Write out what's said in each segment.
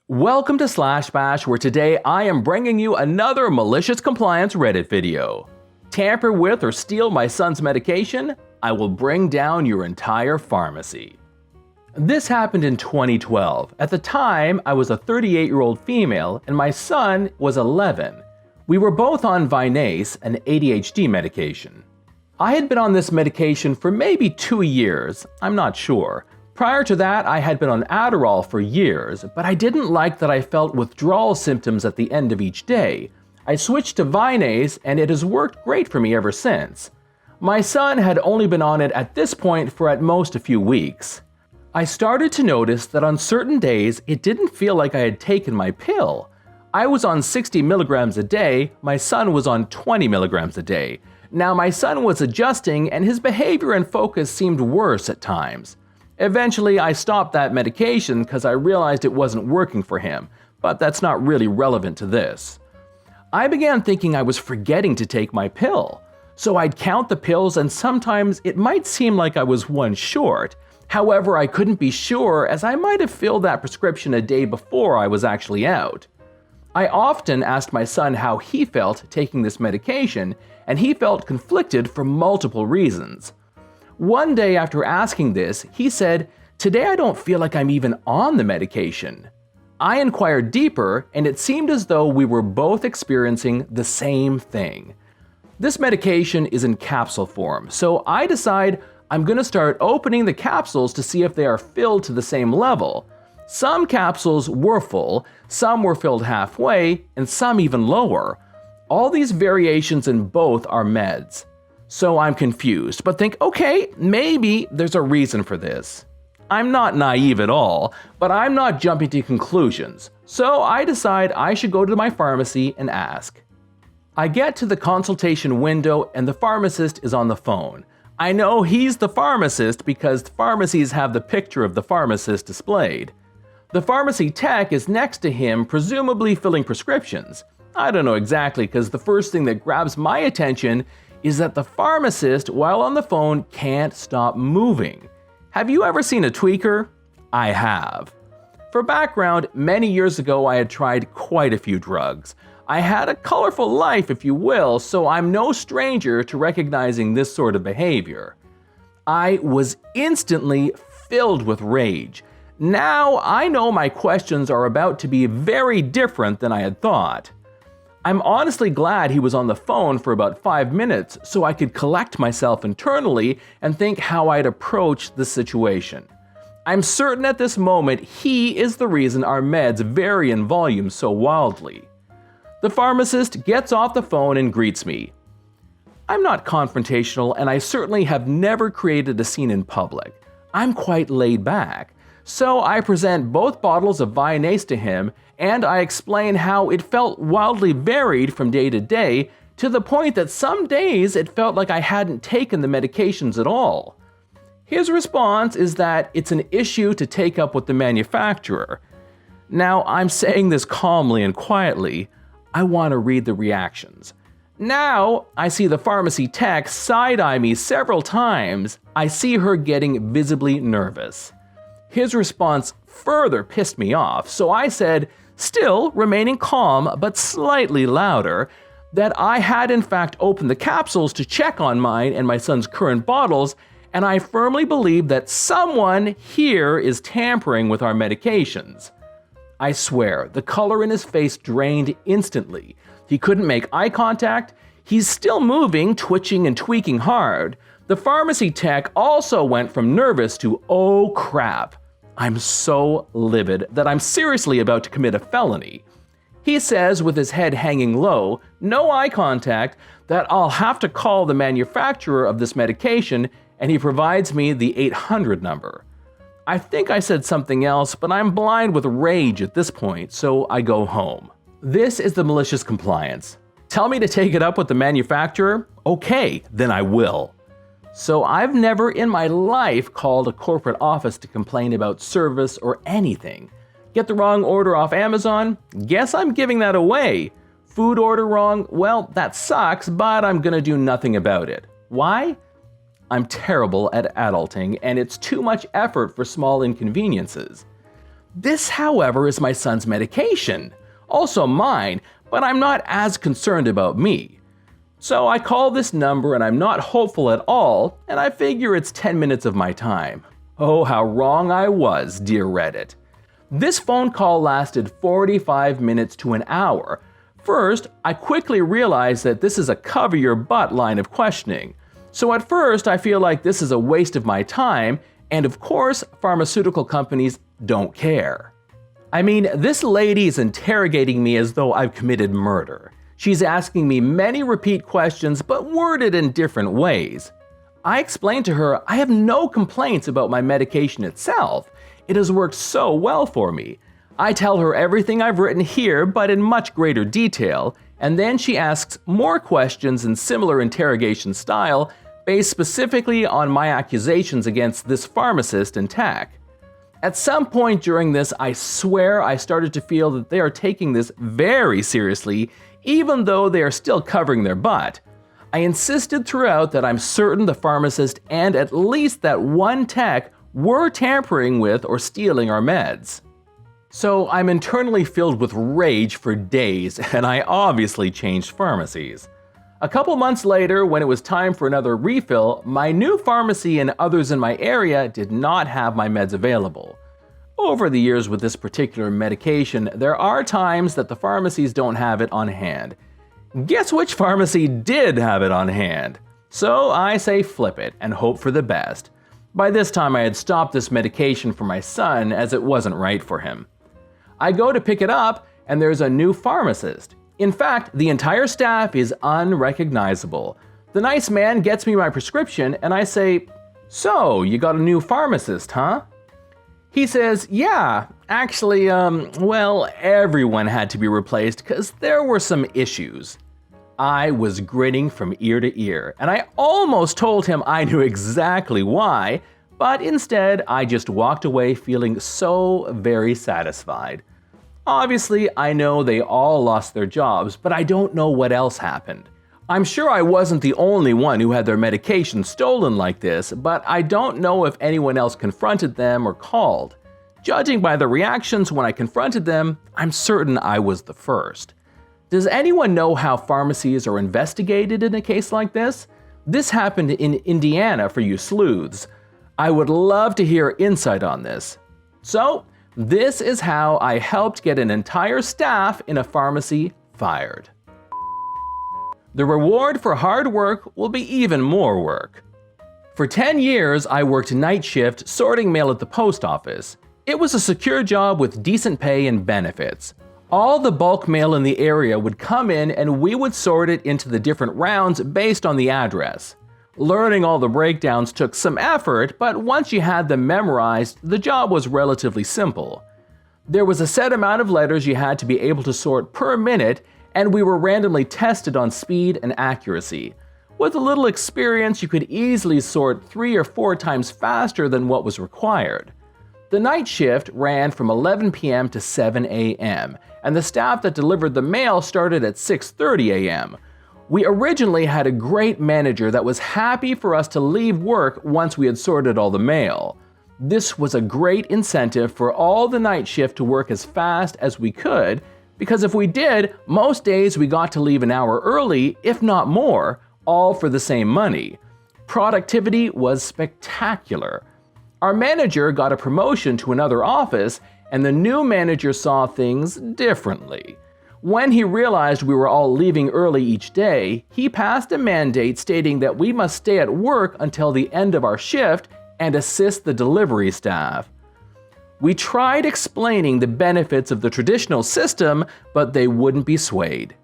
Welcome to Slash Bash, where today I am bringing you another malicious compliance Reddit video. Tamper with or steal my son's medication? I will bring down your entire pharmacy. This happened in 2012. At the time, I was a 38-year-old female and my son was 11. We were both on Vynace, an ADHD medication. I had been on this medication for maybe 2 years, I'm not sure. Prior to that, I had been on Adderall for years, but I didn't like that I felt withdrawal symptoms at the end of each day. I switched to Vynace and it has worked great for me ever since. My son had only been on it at this point for at most a few weeks. I started to notice that on certain days it didn't feel like I had taken my pill. I was on 60 milligrams a day, my son was on 20 milligrams a day. Now my son was adjusting and his behavior and focus seemed worse at times. Eventually, I stopped that medication because I realized it wasn't working for him, but that's not really relevant to this. I began thinking I was forgetting to take my pill, so I'd count the pills and sometimes it might seem like I was one short. However, I couldn't be sure as I might have filled that prescription a day before I was actually out. I often asked my son how he felt taking this medication, and he felt conflicted for multiple reasons. One day after asking this, he said, "Today I don't feel like I'm even on the medication." I inquired deeper, and it seemed as though we were both experiencing the same thing. This medication is in capsule form, so I decide I'm going to start opening the capsules to see if they are filled to the same level. Some capsules were full, some were filled halfway, and some even lower. All these variations in both are meds. So I'm confused, but think, okay, maybe there's a reason for this. I'm not naive at all, but I'm not jumping to conclusions, so I decide I should go to my pharmacy and ask. I get to the consultation window and the pharmacist is on the phone. I know he's the pharmacist because pharmacies have the picture of the pharmacist displayed. The pharmacy tech is next to him, presumably filling prescriptions. I don't know exactly because the first thing that grabs my attention is that the pharmacist, while on the phone, can't stop moving. Have you ever seen a tweaker? I have. For background, many years ago I had tried quite a few drugs. I had a colorful life, if you will, so I'm no stranger to recognizing this sort of behavior. I was instantly filled with rage. Now I know my questions are about to be very different than I had thought. I'm honestly glad he was on the phone for about 5 minutes so I could collect myself internally and think how I'd approach the situation. I'm certain at this moment he is the reason our meds vary in volume so wildly. The pharmacist gets off the phone and greets me. I'm not confrontational and I certainly have never created a scene in public. I'm quite laid back. So I present both bottles of Vynace to him and I explain how it felt wildly varied from day to day to the point that some days it felt like I hadn't taken the medications at all. His response is that it's an issue to take up with the manufacturer. Now I'm saying this calmly and quietly. I want to read the reactions. Now I see the pharmacy tech side-eye me several times. I see her getting visibly nervous. His response further pissed me off, so I said, still remaining calm but slightly louder, that I had in fact opened the capsules to check on mine and my son's current bottles, and I firmly believe that someone here is tampering with our medications. I swear, the color in his face drained instantly. He couldn't make eye contact. He's still moving, twitching, and tweaking hard. The pharmacy tech also went from nervous to, oh crap. I'm so livid that I'm seriously about to commit a felony. He says with his head hanging low, no eye contact, that I'll have to call the manufacturer of this medication and he provides me the 800 number. I think I said something else, but I'm blind with rage at this point, so I go home. This is the malicious compliance. Tell me to take it up with the manufacturer? Okay, then I will. So I've never in my life called a corporate office to complain about service or anything. Get the wrong order off Amazon? Guess I'm giving that away. Food order wrong? Well, that sucks, but I'm gonna do nothing about it. Why? I'm terrible at adulting and it's too much effort for small inconveniences. This, however, is my son's medication. Also mine, but I'm not as concerned about me. So I call this number and I'm not hopeful at all, and I figure it's 10 minutes of my time. Oh, how wrong I was, dear Reddit. This phone call lasted 45 minutes to an hour. First, I quickly realized that this is a cover your butt line of questioning. So at first, I feel like this is a waste of my time, and of course, pharmaceutical companies don't care. I mean, this lady is interrogating me as though I've committed murder. She's asking me many repeat questions, but worded in different ways. I explained to her I have no complaints about my medication itself. It has worked so well for me. I tell her everything I've written here, but in much greater detail, and then she asks more questions in similar interrogation style, based specifically on my accusations against this pharmacist and tech. At some point during this, I swear I started to feel that they are taking this very seriously, even though they are still covering their butt. I insisted throughout that I'm certain the pharmacist and at least that one tech were tampering with or stealing our meds. So I'm internally filled with rage for days, and I obviously changed pharmacies. A couple months later, when it was time for another refill, my new pharmacy and others in my area did not have my meds available. Over the years with this particular medication, there are times that the pharmacies don't have it on hand. Guess which pharmacy did have it on hand? So I say flip it and hope for the best. By this time I had stopped this medication for my son as it wasn't right for him. I go to pick it up and there's a new pharmacist. In fact, the entire staff is unrecognizable. The nice man gets me my prescription and I say, "So, you got a new pharmacist, huh?" He says, "Yeah, actually, well, everyone had to be replaced because there were some issues." I was grinning from ear to ear, and I almost told him I knew exactly why, but instead I just walked away feeling so very satisfied. Obviously, I know they all lost their jobs, but I don't know what else happened. I'm sure I wasn't the only one who had their medication stolen like this, but I don't know if anyone else confronted them or called. Judging by the reactions when I confronted them, I'm certain I was the first. Does anyone know how pharmacies are investigated in a case like this? This happened in Indiana for you sleuths. I would love to hear insight on this. So, this is how I helped get an entire staff in a pharmacy fired. The reward for hard work will be even more work. For 10 years, I worked night shift sorting mail at the post office. It was a secure job with decent pay and benefits. All the bulk mail in the area would come in and we would sort it into the different rounds based on the address. Learning all the breakdowns took some effort, but once you had them memorized, the job was relatively simple. There was a set amount of letters you had to be able to sort per minute, and we were randomly tested on speed and accuracy. With a little experience, you could easily sort 3 or 4 times faster than what was required. The night shift ran from 11 p.m. to 7 a.m., and the staff that delivered the mail started at 6:30 a.m. We originally had a great manager that was happy for us to leave work once we had sorted all the mail. This was a great incentive for all the night shift to work as fast as we could, because if we did, most days we got to leave an hour early, if not more, all for the same money. Productivity was spectacular. Our manager got a promotion to another office, and the new manager saw things differently. When he realized we were all leaving early each day, he passed a mandate stating that we must stay at work until the end of our shift and assist the delivery staff. We tried explaining the benefits of the traditional system, but they wouldn't be swayed.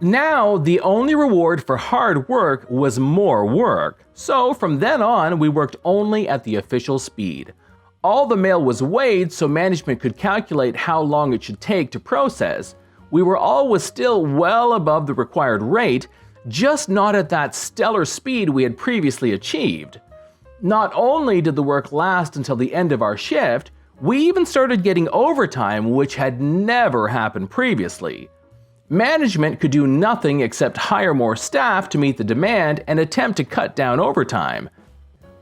Now, the only reward for hard work was more work, so from then on, we worked only at the official speed. All the mail was weighed so management could calculate how long it should take to process. We were always still well above the required rate, just not at that stellar speed we had previously achieved. Not only did the work last until the end of our shift, we even started getting overtime, which had never happened previously. Management could do nothing except hire more staff to meet the demand and attempt to cut down overtime.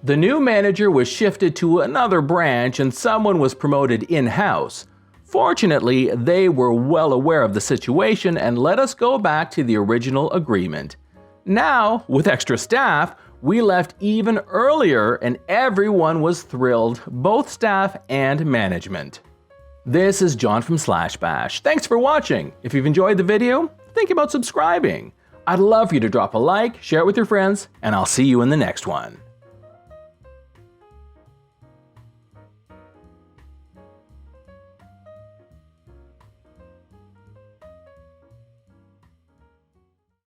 The new manager was shifted to another branch and someone was promoted in-house. Fortunately, they were well aware of the situation and let us go back to the original agreement. Now, with extra staff, we left even earlier and everyone was thrilled, both staff and management. This is John from /Bash. Thanks for watching. If you've enjoyed the video, think about subscribing. I'd love for you to drop a like, share it with your friends, and I'll see you in the next one.